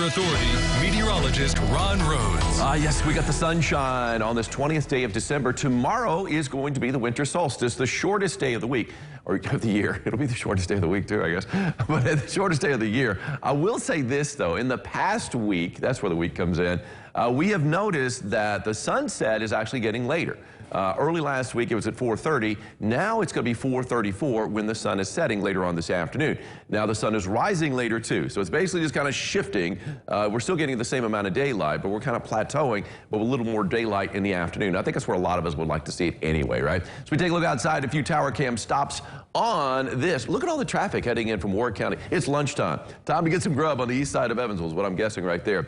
Authority meteorologist Ron Rhodes. Yes, we got the sunshine on this 20th day of December. Tomorrow is going to be the winter solstice, the shortest day of the week, or of the year. It'll be the shortest day of the week too, I guess, but the shortest day of the year. I will say this though, in the past week, that's where the week comes in, we have noticed that the sunset is actually getting later. Early last week it was at 4:30. Now it's going to be 4:34 when the sun is setting later on this afternoon. Now the sun is rising later too, so it's basically just kind of shifting. We're still getting the same amount of daylight, but we're kind of plateauing, but with a little more daylight in the afternoon. I think that's where a lot of us would like to see it anyway, right? So we take a look outside, a few tower cam stops on this. Look at all the traffic heading in from Warwick County. It's lunchtime. Time to get some grub on the east side of Evansville is what I'm guessing right there,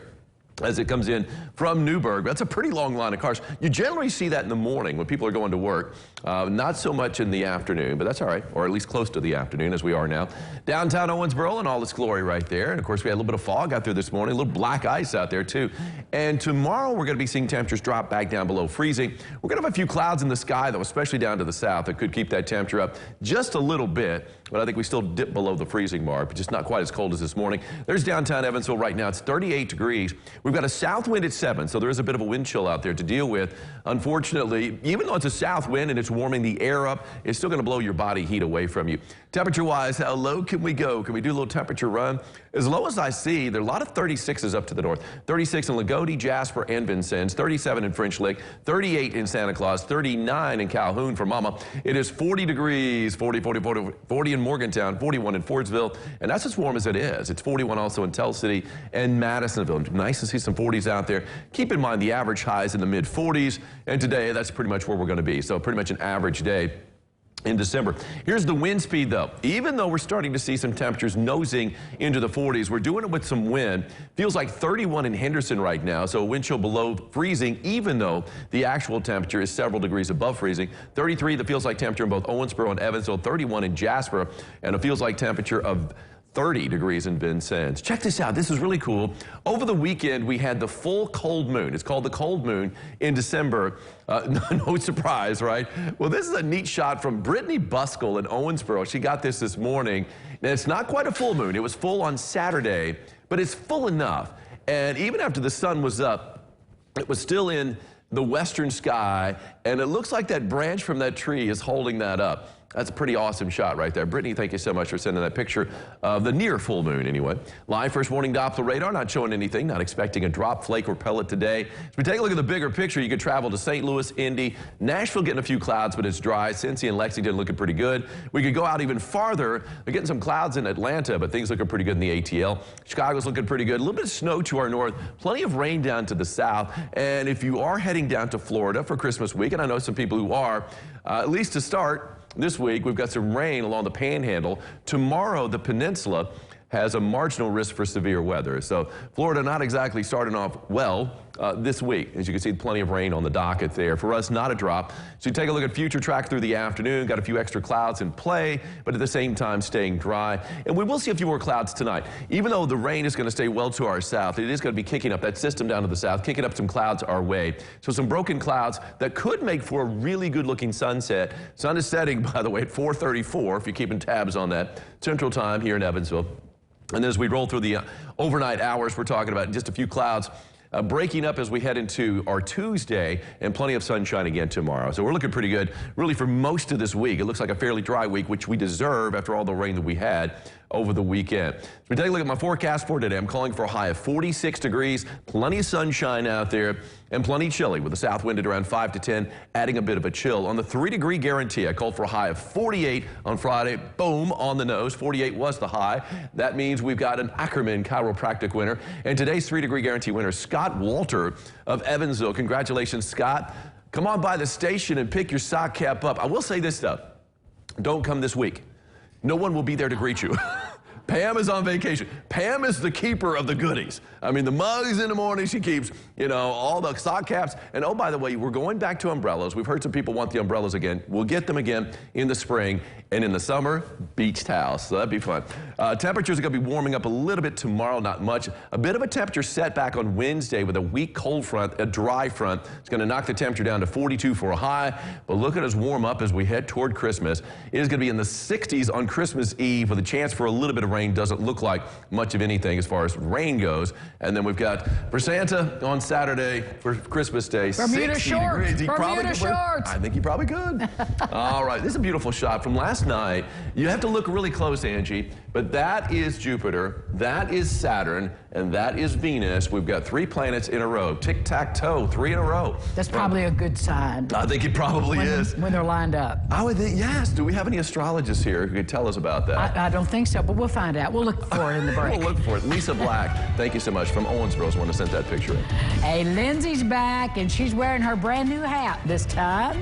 as it comes in from Newburgh. That's a pretty long line of cars. You generally see that in the morning when people are going to work. Not so much in the afternoon, but that's all right, or at least close to the afternoon as we are now. Downtown Owensboro in all its glory right there. And of course we had a little bit of fog out there this morning, a little black ice out there too. And tomorrow we're going to be seeing temperatures drop back down below freezing. We're going to have a few clouds in the sky though, especially down to the south, that could keep that temperature up just a little bit. But I think we still dip below the freezing mark, but just not quite as cold as this morning. There's downtown Evansville right now. It's 38 degrees. We've got a south wind at 7, so there is a bit of a wind chill out there to deal with. Unfortunately, even though it's a south wind and it's warming the air up, it's still going to blow your body heat away from you. Temperature-wise, how low can we go? Can we do a little temperature run? As low as I see, there are a lot of 36s up to the north. 36 in Lagodi, Jasper, and Vincennes, 37 in French Lick, 38 in Santa Claus, 39 in Calhoun for Mama. It is 40 degrees, 40 in Morgantown, 41 in Fordsville, and that's as warm as it is. It's 41 also in Tell City and Madisonville. Nice to see some 40s out there. Keep in mind the average high is in the mid-40s, and today that's pretty much where we're going to be. So pretty much an average day in December. Here's the wind speed though. Even though we're starting to see some temperatures nosing into the 40s, we're doing it with some wind. Feels like 31 in Henderson right now, so a wind chill below freezing, even though the actual temperature is several degrees above freezing. 33, the feels like temperature in both Owensboro and Evansville, 31 in Jasper, and a feels like temperature of 30 degrees in Vincennes. Check this out. This is really cool. Over the weekend, we had the full cold moon. It's called the cold moon in December. No surprise, right? Well, this is a neat shot from Brittany Buskell in Owensboro. She got this morning. Now, it's not quite a full moon. It was full on Saturday, but it's full enough. And even after the sun was up, it was still in the western sky, and it looks like that branch from that tree is holding that up. That's a pretty awesome shot right there. Brittany, thank you so much for sending that picture of the near full moon anyway. Live first warning Doppler radar, not showing anything, not expecting a drop, flake, or pellet today. As we take a look at the bigger picture, you could travel to St. Louis, Indy, Nashville getting a few clouds, but it's dry. Cincy and Lexington looking pretty good. We could go out even farther. We're getting some clouds in Atlanta, but things looking pretty good in the ATL. Chicago's looking pretty good. A little bit of snow to our north, plenty of rain down to the south. And if you are heading down to Florida for Christmas week, and I know some people who are, at least to start, this week, we've got some rain along the Panhandle. Tomorrow, the peninsula has a marginal risk for severe weather. So Florida not exactly starting off well this week. As you can see, plenty of rain on the docket there. For us, not a drop. So you take a look at future track through the afternoon. Got a few extra clouds in play, but at the same time staying dry. And we will see a few more clouds tonight. Even though the rain is going to stay well to our south, it is going to be kicking up that system down to the south, kicking up some clouds our way. So some broken clouds that could make for a really good looking sunset. Sun is setting, by the way, at 4:34, if you're keeping tabs on that, Central Time here in Evansville. And as we roll through the overnight hours, we're talking about just a few clouds breaking up as we head into our Tuesday, and plenty of sunshine again tomorrow. So we're looking pretty good really for most of this week. It looks like a fairly dry week, which we deserve after all the rain that we had over the weekend. So we take a look at my forecast for today. I'm calling for a high of 46 degrees, plenty of sunshine out there, and plenty chilly with a south wind at around 5 to 10, adding a bit of a chill. On the 3-degree guarantee, I called for a high of 48 on Friday. Boom, on the nose. 48 was the high. That means we've got an Ackerman chiropractic winner. And today's 3-degree guarantee winner, Scott Walter of Evansville. Congratulations, Scott. Come on by the station and pick your sock cap up. I will say this, though. Don't come this week. No one will be there to greet you. Pam is on vacation. Pam is the keeper of the goodies. I mean, the mugs in the morning she keeps, you know, all the sock caps. And oh, by the way, we're going back to umbrellas. We've heard some people want the umbrellas again. We'll get them again in the spring. And in the summer, beach towels. So that'd be fun. Temperatures are going to be warming up a little bit tomorrow, not much. A bit of a temperature setback on Wednesday with a weak cold front, a dry front. It's going to knock the temperature down to 42 for a high. But look at us warm up as we head toward Christmas. It is going to be in the 60s on Christmas Eve with a chance for a little bit of rain rain doesn't look like much of anything as far as rain goes. And then we've got for Santa on Saturday, for Christmas Day, Bermuda 60 shorts. degrees. Bermuda shorts. I think he probably could. All right, this is a beautiful shot from last night. You have to look really close, Angie, but that is Jupiter, that is Saturn, and that is Venus. We've got 3 planets in a row. Tic-tac-toe, 3 in a row. That's probably a good sign. I think it probably is. When they're lined up. I would think, yes. Do we have any astrologists here who could tell us about that? I don't think so, but we'll find out. We'll look for it in the break. We'll look for it. Lisa Black, thank you so much, from Owensboro, is the one to send that picture in. Hey, Lindsay's back, and she's wearing her brand new hat this time.